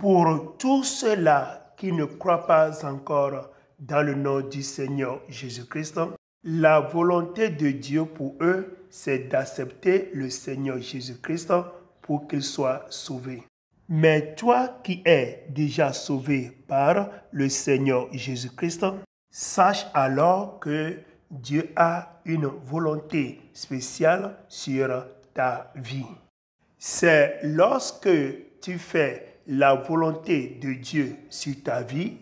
Pour tous ceux-là qui ne croient pas encore dans le nom du Seigneur Jésus-Christ, la volonté de Dieu pour eux, c'est d'accepter le Seigneur Jésus-Christ pour qu'ils soient sauvés. Mais toi qui es déjà sauvé par le Seigneur Jésus-Christ, sache alors que Dieu a une volonté spéciale sur ta vie. C'est lorsque tu fais la volonté de Dieu sur ta vie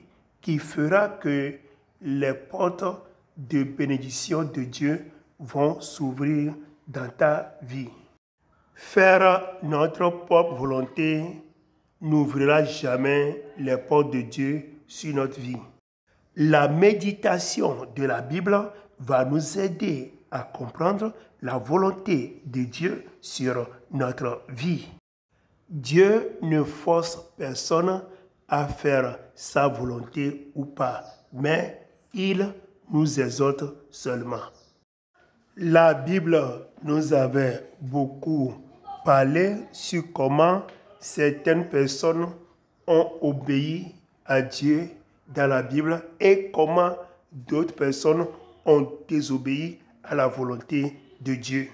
qui fera que les portes de bénédiction de Dieu vont s'ouvrir dans ta vie. Faire notre propre volonté n'ouvrira jamais les portes de Dieu sur notre vie. La méditation de la Bible va nous aider à comprendre la volonté de Dieu sur notre vie. Dieu ne force personne à faire sa volonté ou pas, mais il nous exhorte seulement. La Bible nous avait beaucoup parlé sur comment certaines personnes ont obéi à Dieu dans la Bible et comment d'autres personnes ont désobéi à la volonté de Dieu.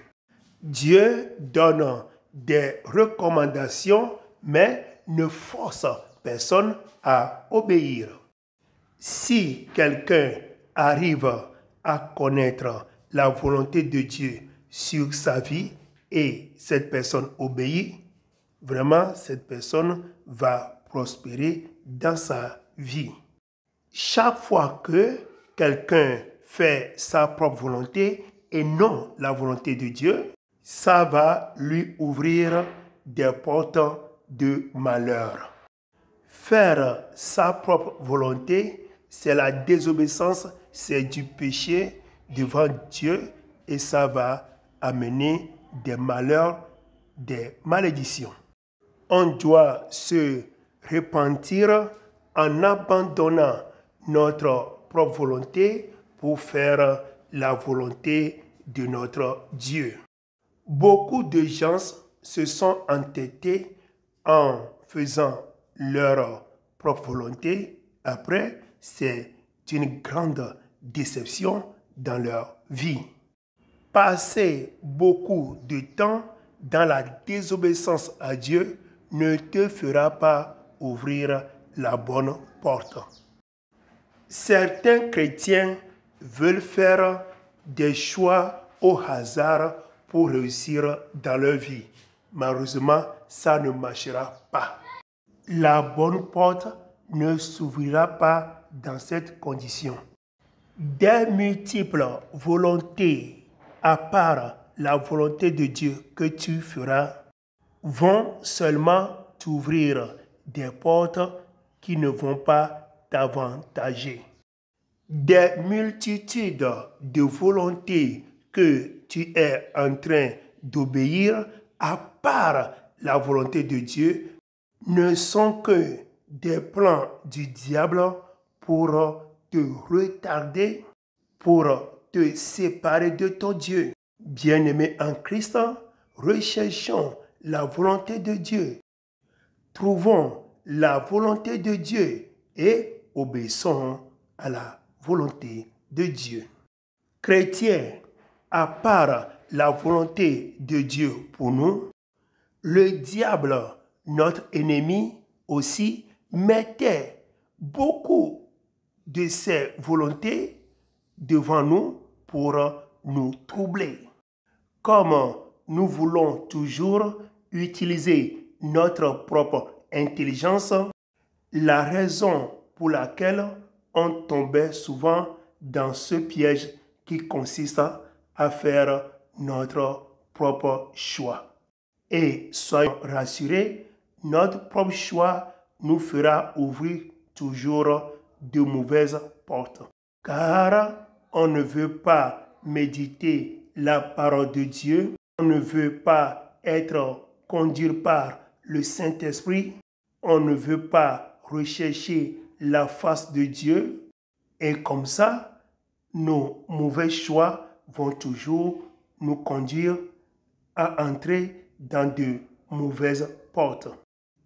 Dieu donne des recommandations, mais ne force personne à obéir. Si quelqu'un arrive à connaître la volonté de Dieu sur sa vie et cette personne obéit, vraiment cette personne va prospérer dans sa vie. Chaque fois que quelqu'un fait sa propre volonté et non la volonté de Dieu, ça va lui ouvrir des portes de malheur. Faire sa propre volonté, c'est la désobéissance, c'est du péché devant Dieu et ça va amener des malheurs, des malédictions. On doit se repentir en abandonnant notre propre volonté pour faire la volonté de notre Dieu. Beaucoup de gens se sont entêtés en faisant leur propre volonté. Après, c'est une grande déception dans leur vie. Passer beaucoup de temps dans la désobéissance à Dieu ne te fera pas ouvrir la bonne porte. Certains chrétiens veulent faire des choix au hasard pour réussir dans leur vie. Malheureusement, ça ne marchera pas. La bonne porte ne s'ouvrira pas dans cette condition. Des multiples volontés à part la volonté de Dieu que tu feras vont seulement t'ouvrir des portes qui ne vont pas t'avantager. Des multitudes de volontés que tu es en train d'obéir à part la volonté de Dieu ne sont que des plans du diable pour te retarder, pour te séparer de ton Dieu. Bien-aimés en Christ, recherchons la volonté de Dieu. Trouvons la volonté de Dieu et obéissons à la volonté de Dieu. Chrétiens, à part la volonté de Dieu pour nous, le diable, notre ennemi, aussi mettait beaucoup de ses volontés devant nous pour nous troubler. Comme nous voulons toujours utiliser notre propre intelligence, la raison pour laquelle on tombait souvent dans ce piège qui consiste à faire notre propre choix. Et soyons rassurés, notre propre choix nous fera ouvrir toujours de mauvaises portes. Car on ne veut pas méditer la parole de Dieu, on ne veut pas être conduit par le Saint-Esprit, on ne veut pas rechercher la face de Dieu. Et comme ça, nos mauvais choix vont toujours nous conduire à entrer dans de mauvaises portes.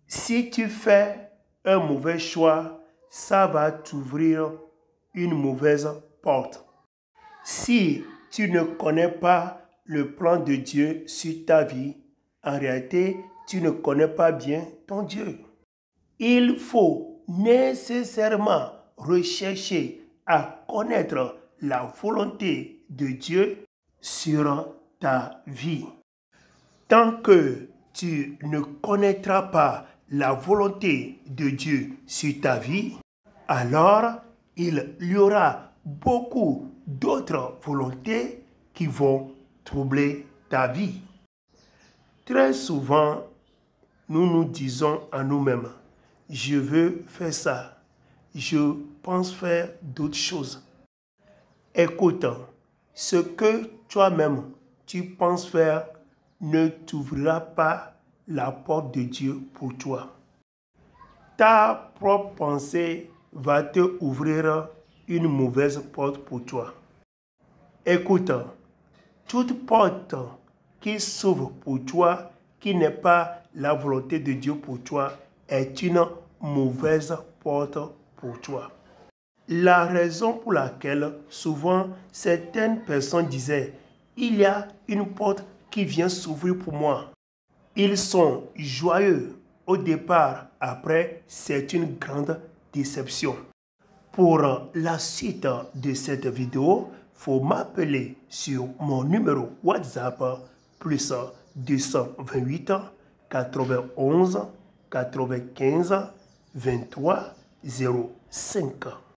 Si tu fais un mauvais choix, ça va t'ouvrir une mauvaise porte. Si tu ne connais pas le plan de Dieu sur ta vie, en réalité, tu ne connais pas bien ton Dieu. Il faut nécessairement rechercher à connaître la volonté de Dieu sur ta vie. Tant que tu ne connaîtras pas la volonté de Dieu sur ta vie, alors il y aura beaucoup d'autres volontés qui vont troubler ta vie. Très souvent, nous nous disons à nous-mêmes, je veux faire ça, je pense faire d'autres choses. Écoute, ce que toi-même tu penses faire ne t'ouvrira pas la porte de Dieu pour toi. Ta propre pensée va te ouvrir une mauvaise porte pour toi. Écoute, toute porte qui s'ouvre pour toi, qui n'est pas la volonté de Dieu pour toi, est une mauvaise porte pour toi. La raison pour laquelle souvent certaines personnes disaient « Il y a une porte qui vient s'ouvrir pour moi ». Ils sont joyeux au départ, après c'est une grande déception. Pour la suite de cette vidéo, il faut m'appeler sur mon numéro WhatsApp plus 228 91 95 23 05.